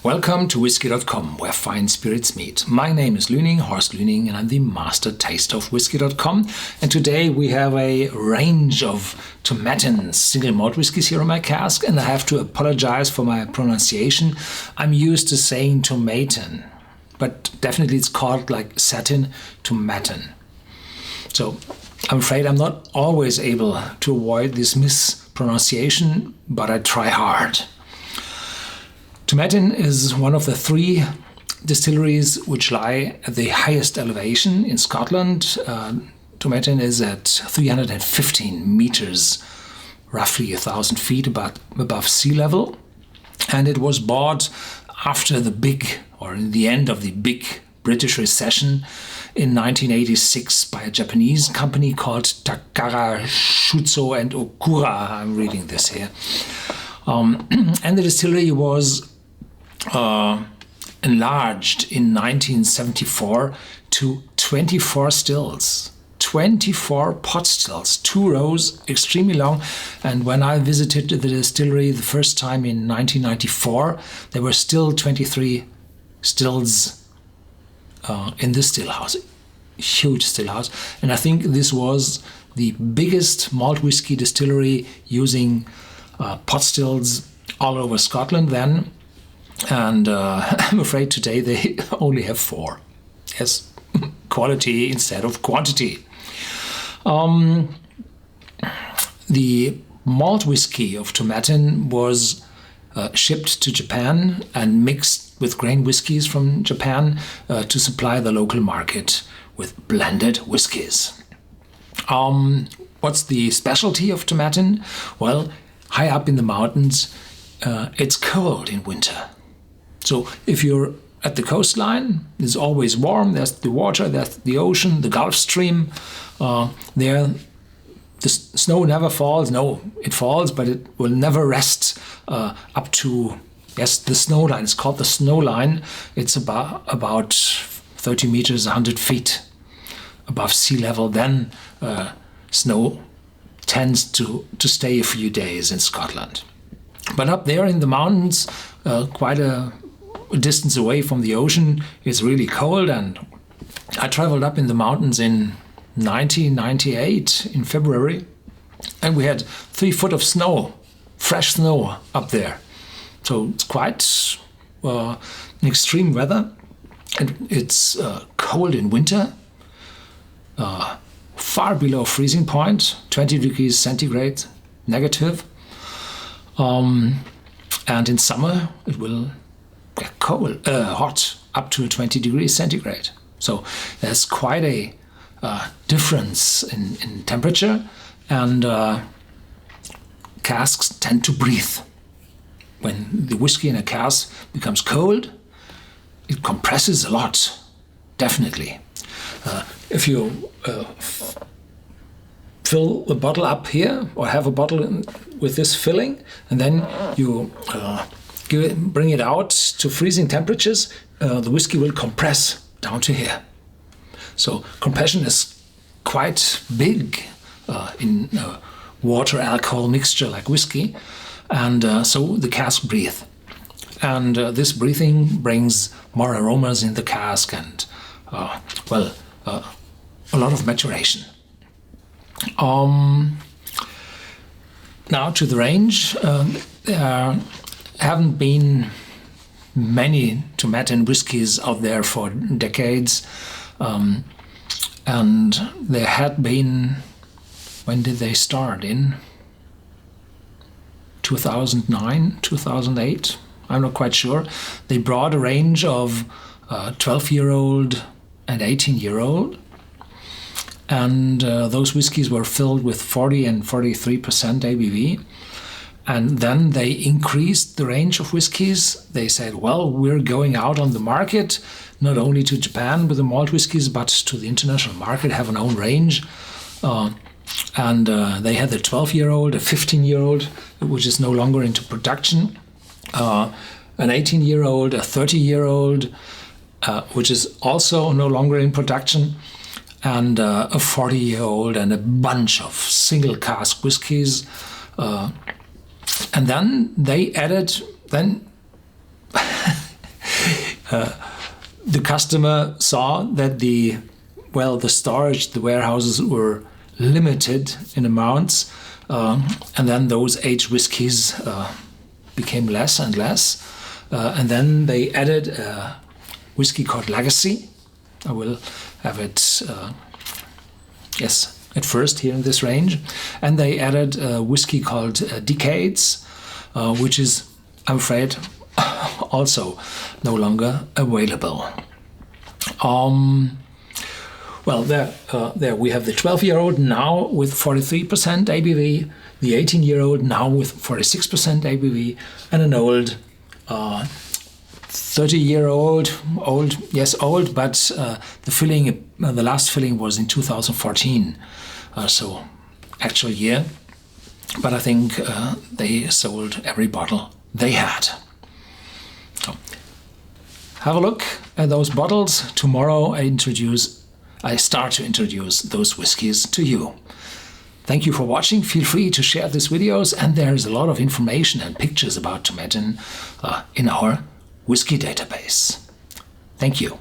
Welcome to Whisky.com, where fine spirits meet. My name is Luening, Horst Luening, and I'm the master taster of Whisky.com. And today we have a range of Tomatin single malt whiskies here in my cask, and I have to apologize for my pronunciation. I'm used to saying Tomatin, but definitely it's called like satin Tomatin. So I'm afraid I'm not always able to avoid this mispronunciation, but I try hard. Tomatin is one of the three distilleries which lie at the highest elevation in Scotland. Tomatin is at 315 meters, roughly 1,000 feet above sea level. And it was bought after in the end of the big British recession in 1986 by a Japanese company called Takara Shuzo and Okura. I'm reading this here. And the distillery was enlarged in 1974 to 24 stills, 24 pot stills, 2 rows, extremely long. And when I visited the distillery the first time in 1994, there were still 23 stills in this stillhouse, huge stillhouse. And I think this was the biggest malt whiskey distillery using pot stills all over Scotland then. And I'm afraid today they only have 4. Yes, quality instead of quantity. The malt whiskey of Tomatin was shipped to Japan and mixed with grain whiskies from Japan to supply the local market with blended whiskies. What's the specialty of Tomatin? Well, high up in the mountains, it's cold in winter. So if you're at the coastline, it's always warm. There's the water, there's the ocean, the Gulf Stream. There, the snow never falls. No, it falls, but it will never rest up to, the snow line. It's called the snow line. It's about 30 meters, 100 feet above sea level. Then snow tends to stay a few days in Scotland. But up there in the mountains, quite a distance away from the ocean, it's really cold. And I traveled up in the mountains in 1998 in February, and we had 3 foot of snow, fresh snow up there. So it's quite an extreme weather. And it's cold in winter, far below freezing point, 20 degrees centigrade, negative. And in summer it will get hot, up to 20 degrees centigrade. So there's quite a difference in temperature, and casks tend to breathe. When the whiskey in a cask becomes cold, it compresses a lot, definitely. If you fill the bottle up here, or have a bottle with this filling, and then you bring it out to freezing temperatures, the whiskey will compress down to here. So compression is quite big in water alcohol mixture like whiskey, and so the cask breathes. And this breathing brings more aromas in the cask and a lot of maturation. Now to the range. There haven't been many Tomatin whiskies out there for decades, and there had been, when did they start? In 2009, 2008? I'm not quite sure. They brought a range of 12-year-old and 18-year-old. And those whiskies were filled with 40 and 43% ABV. And then they increased the range of whiskies. They said, well, we're going out on the market, not only to Japan with the malt whiskies, but to the international market, have an own range. And they had the 12-year-old, a 15-year-old, which is no longer into production, an 18-year-old, a 30-year-old, which is also no longer in production, and a 40-year-old, and a bunch of single cask whiskies. And then they added, The customer saw that the storage, the warehouses were limited in amounts, and then those aged whiskies became less and less. And then they added a whiskey called Legacy. I will have it, at first here in this range. And they added a whiskey called Decades, which is, I'm afraid, also no longer available. There we have the 12-year-old now with 43% ABV, the 18-year-old now with 46% ABV, and an old 30-year-old, old, but the last filling was in 2014, so actual year. But I think they sold every bottle they had. So, have a look at those bottles. Tomorrow I start to introduce those whiskies to you. Thank you for watching. Feel free to share these videos, and there's a lot of information and pictures about Tomatin in our whiskey database. Thank you.